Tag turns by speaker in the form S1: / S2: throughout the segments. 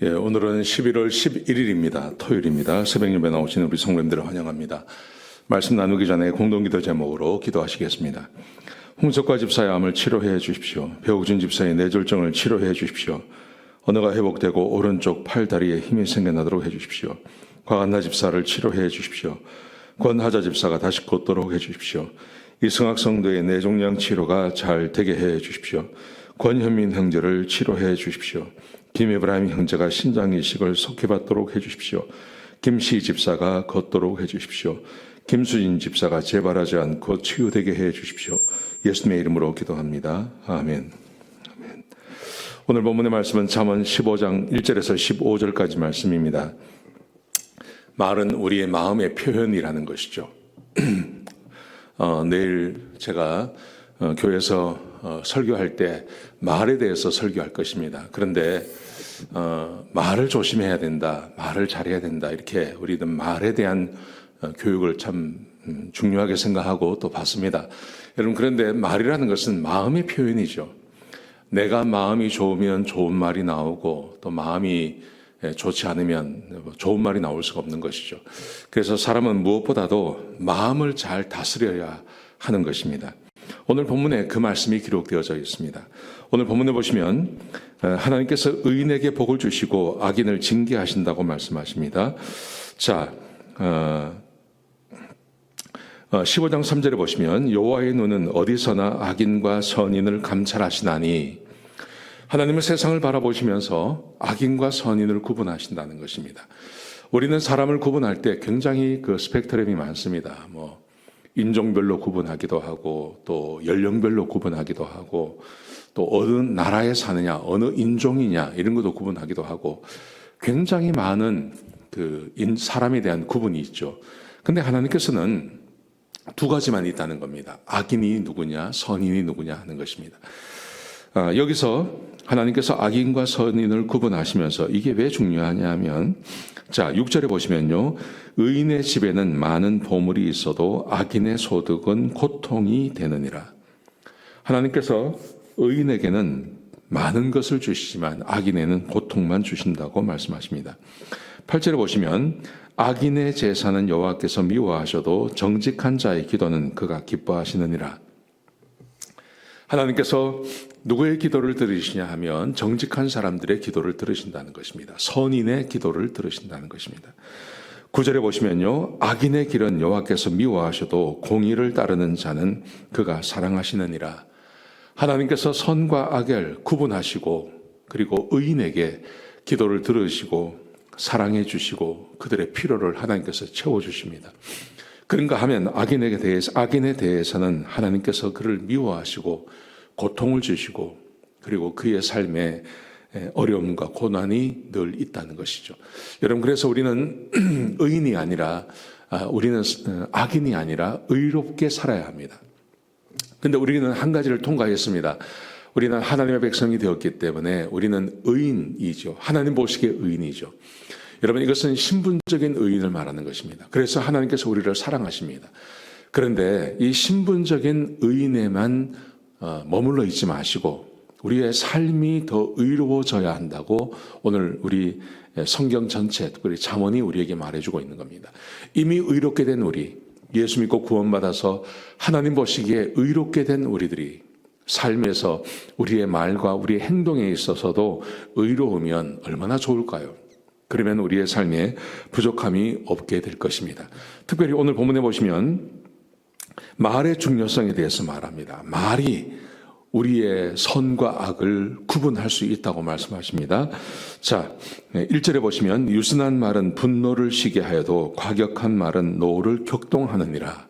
S1: 오늘은 11월 11일입니다. 토요일입니다. 새벽 예배 나오신 우리 성도님들을 환영합니다. 말씀 나누기 전에 공동기도 제목으로 기도하시겠습니다. 홍석과 집사의 암을 치료해 주십시오. 배우진 집사의 뇌졸중을 치료해 주십시오. 언어가 회복되고 오른쪽 팔, 다리에 힘이 생겨나도록 해 주십시오. 곽한나 집사를 치료해 주십시오. 권하자 집사가 다시 걷도록 해 주십시오. 이승학 성도의 뇌종양 치료가 잘 되게 해 주십시오. 권현민 형제를 치료해 주십시오. 김에브라임 형제가 신장 이식을 속히 받도록 해 주십시오. 김씨 집사가 걷도록 해 주십시오. 김수진 집사가 재발하지 않고 치유되게 해 주십시오. 예수님의 이름으로 기도합니다. 아멘. 아멘. 오늘 본문의 말씀은 잠언 15장 1절에서 15절까지 말씀입니다. 말은 우리의 마음의 표현이라는 것이죠. 내일 제가 교회에서 설교할 때 말에 대해서 설교할 것입니다. 그런데 말을 조심해야 된다, 말을 잘해야 된다, 이렇게 우리는 말에 대한 교육을 참 중요하게 생각하고 또 받습니다. 여러분, 그런데 말이라는 것은 마음의 표현이죠. 내가 마음이 좋으면 좋은 말이 나오고 또 마음이 좋지 않으면 좋은 말이 나올 수가 없는 것이죠. 그래서 사람은 무엇보다도 마음을 잘 다스려야 하는 것입니다. 오늘 본문에 그 말씀이 기록되어져 있습니다. 오늘 본문에 보시면 하나님께서 의인에게 복을 주시고 악인을 징계하신다고 말씀하십니다. 자, 15장 3절에 보시면 여호와의 눈은 어디서나 악인과 선인을 감찰하시나니, 하나님은 세상을 바라보시면서 악인과 선인을 구분하신다는 것입니다. 우리는 사람을 구분할 때 굉장히 그 스펙트럼이 많습니다. 인종별로 구분하기도 하고 또 연령별로 구분하기도 하고 또 어느 나라에 사느냐, 어느 인종이냐 이런 것도 구분하기도 하고 굉장히 많은 사람에 대한 구분이 있죠. 근데 하나님께서는 두 가지만 있다는 겁니다. 악인이 누구냐, 선인이 누구냐 하는 것입니다. 여기서 하나님께서 악인과 선인을 구분하시면서 이게 왜 중요하냐 하면, 자, 6절에 보시면요, 의인의 집에는 많은 보물이 있어도 악인의 소득은 고통이 되느니라. 하나님께서 의인에게는 많은 것을 주시지만 악인에는 고통만 주신다고 말씀하십니다. 8절에 보시면 악인의 제사는 여호와께서 미워하셔도 정직한 자의 기도는 그가 기뻐하시느니라. 하나님께서 누구의 기도를 들으시냐 하면 정직한 사람들의 기도를 들으신다는 것입니다. 선인의 기도를 들으신다는 것입니다. 9절에 보시면요, 악인의 길은 여호와께서 미워하셔도 공의를 따르는 자는 그가 사랑하시느니라. 하나님께서 선과 악을 구분하시고 그리고 의인에게 기도를 들으시고 사랑해 주시고 그들의 필요를 하나님께서 채워주십니다. 그런가 하면 악인에 대해서는 하나님께서 그를 미워하시고 고통을 주시고 그리고 그의 삶에 어려움과 고난이 늘 있다는 것이죠. 여러분, 그래서 우리는 의인이 아니라 우리는 악인이 아니라 의롭게 살아야 합니다. 그런데 우리는 한 가지를 통과했습니다. 우리는 하나님의 백성이 되었기 때문에 우리는 의인이죠. 하나님 보시기에 의인이죠. 여러분, 이것은 신분적인 의인을 말하는 것입니다. 그래서 하나님께서 우리를 사랑하십니다. 그런데 이 신분적인 의인에만 머물러 있지 마시고 우리의 삶이 더 의로워져야 한다고 오늘 우리 성경 전체, 특별히 잠언이 우리에게 말해주고 있는 겁니다. 이미 의롭게 된 우리, 예수 믿고 구원받아서 하나님 보시기에 의롭게 된 우리들이 삶에서 우리의 말과 우리의 행동에 있어서도 의로우면 얼마나 좋을까요? 그러면 우리의 삶에 부족함이 없게 될 것입니다. 특별히 오늘 본문에 보시면 말의 중요성에 대해서 말합니다. 말이 우리의 선과 악을 구분할 수 있다고 말씀하십니다. 자, 1절에 보시면 유순한 말은 분노를 쉬게 하여도 과격한 말은 노를 격동하느니라.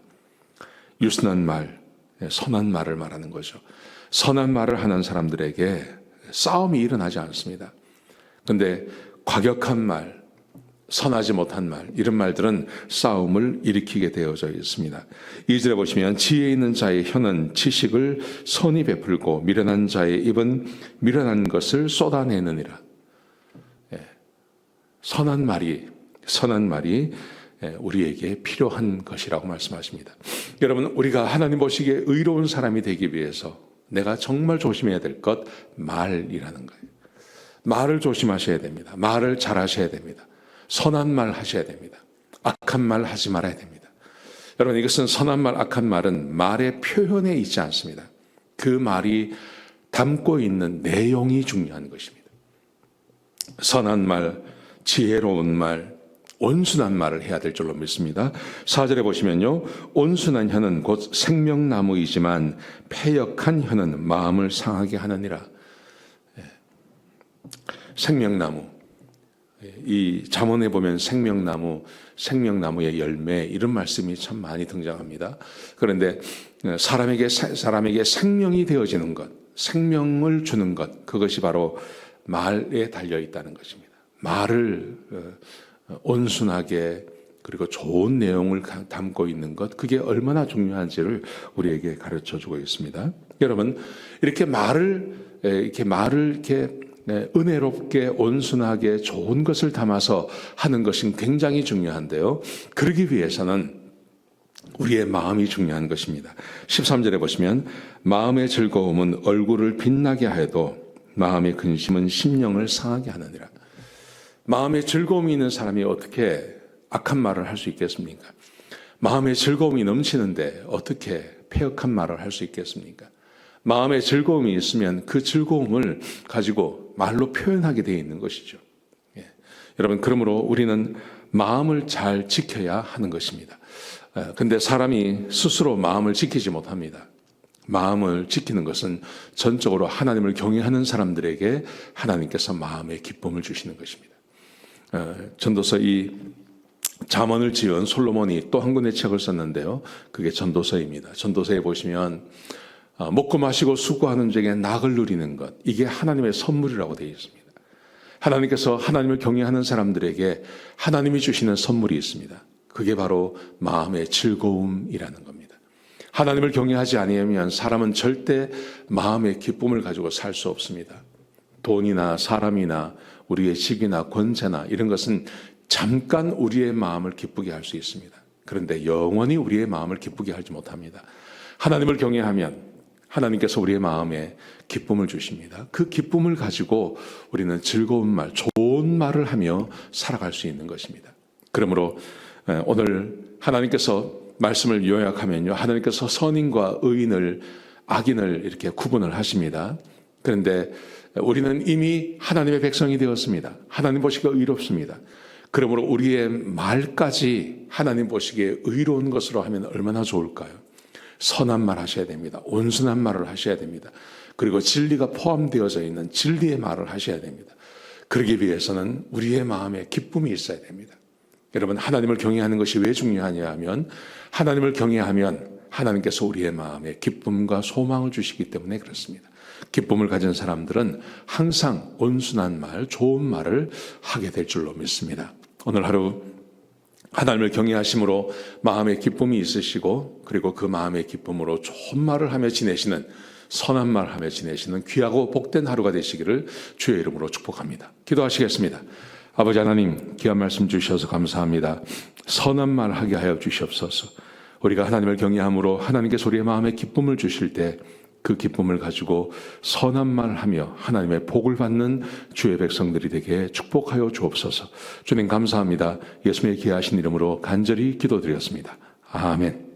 S1: 유순한 말, 선한 말을 말하는 거죠. 선한 말을 하는 사람들에게 싸움이 일어나지 않습니다. 그런데 과격한 말, 선하지 못한 말, 이런 말들은 싸움을 일으키게 되어져 있습니다. 2절에 보시면 지혜 있는 자의 혀는 지식을 선히 베풀고 미련한 자의 입은 미련한 것을 쏟아내느니라. 선한 말이 우리에게 필요한 것이라고 말씀하십니다. 여러분, 우리가 하나님 보시기에 의로운 사람이 되기 위해서 내가 정말 조심해야 될 것, 말이라는 거예요. 말을 조심하셔야 됩니다. 말을 잘하셔야 됩니다. 선한 말 하셔야 됩니다. 악한 말 하지 말아야 됩니다. 여러분, 이것은 선한 말, 악한 말은 말의 표현에 있지 않습니다. 그 말이 담고 있는 내용이 중요한 것입니다. 선한 말, 지혜로운 말, 온순한 말을 해야 될 줄로 믿습니다. 4절에 보시면요, 온순한 혀는 곧 생명나무이지만 패역한 혀는 마음을 상하게 하느니라. 생명나무, 이 잠언에 보면 생명나무, 생명나무의 열매, 이런 말씀이 참 많이 등장합니다. 그런데 사람에게 생명이 되어지는 것, 생명을 주는 것, 그것이 바로 말에 달려 있다는 것입니다. 말을 온순하게, 그리고 좋은 내용을 담고 있는 것, 그게 얼마나 중요한지를 우리에게 가르쳐 주고 있습니다. 여러분, 이렇게 말을 은혜롭게, 온순하게 좋은 것을 담아서 하는 것은 굉장히 중요한데요. 그러기 위해서는 우리의 마음이 중요한 것입니다. 13절에 보시면 마음의 즐거움은 얼굴을 빛나게 하여도 마음의 근심은 심령을 상하게 하느니라. 마음에 즐거움이 있는 사람이 어떻게 악한 말을 할 수 있겠습니까? 마음에 즐거움이 넘치는데 어떻게 패역한 말을 할 수 있겠습니까? 마음에 즐거움이 있으면 그 즐거움을 가지고 말로 표현하게 되어 있는 것이죠. 여러분, 그러므로 우리는 마음을 잘 지켜야 하는 것입니다. 근데 사람이 스스로 마음을 지키지 못합니다. 마음을 지키는 것은 전적으로 하나님을 경외하는 사람들에게 하나님께서 마음의 기쁨을 주시는 것입니다. 전도서 이 잠언을 지은 솔로몬이 또 한 권의 책을 썼는데요. 그게 전도서입니다. 전도서에 보시면 먹고 마시고 수고하는 중에 낙을 누리는 것, 이게 하나님의 선물이라고 되어 있습니다. 하나님께서 하나님을 경외하는 사람들에게 하나님이 주시는 선물이 있습니다. 그게 바로 마음의 즐거움이라는 겁니다. 하나님을 경외하지 아니하면 사람은 절대 마음의 기쁨을 가지고 살 수 없습니다. 돈이나 사람이나 우리의 직이나 권세나 이런 것은 잠깐 우리의 마음을 기쁘게 할 수 있습니다. 그런데 영원히 우리의 마음을 기쁘게 하지 못합니다. 하나님을 경외하면 하나님께서 우리의 마음에 기쁨을 주십니다. 그 기쁨을 가지고 우리는 즐거운 말, 좋은 말을 하며 살아갈 수 있는 것입니다. 그러므로 오늘 하나님께서 말씀을 요약하면요, 하나님께서 선인과 의인을, 악인을 이렇게 구분을 하십니다. 그런데 우리는 이미 하나님의 백성이 되었습니다. 하나님 보시기에 의롭습니다. 그러므로 우리의 말까지 하나님 보시기에 의로운 것으로 하면 얼마나 좋을까요? 선한 말 하셔야 됩니다. 온순한 말을 하셔야 됩니다. 그리고 진리가 포함되어져 있는 진리의 말을 하셔야 됩니다. 그러기 위해서는 우리의 마음에 기쁨이 있어야 됩니다. 여러분, 하나님을 경외하는 것이 왜 중요하냐 하면, 하나님을 경외하면 하나님께서 우리의 마음에 기쁨과 소망을 주시기 때문에 그렇습니다. 기쁨을 가진 사람들은 항상 온순한 말, 좋은 말을 하게 될 줄로 믿습니다. 오늘 하루 하나님을 경외하심으로 마음에 기쁨이 있으시고, 그리고 그 마음의 기쁨으로 좋은 말을 하며 지내시는, 선한 말 하며 지내시는 귀하고 복된 하루가 되시기를 주의 이름으로 축복합니다. 기도하시겠습니다. 아버지 하나님, 귀한 말씀 주셔서 감사합니다. 선한 말 하게 하여 주시옵소서. 우리가 하나님을 경외함으로 하나님께서 우리의 마음에 기쁨을 주실 때 그 기쁨을 가지고 선한 말 하며 하나님의 복을 받는 주의 백성들이 되게 축복하여 주옵소서. 주님 감사합니다. 예수님의 귀하신 이름으로 간절히 기도드렸습니다. 아멘.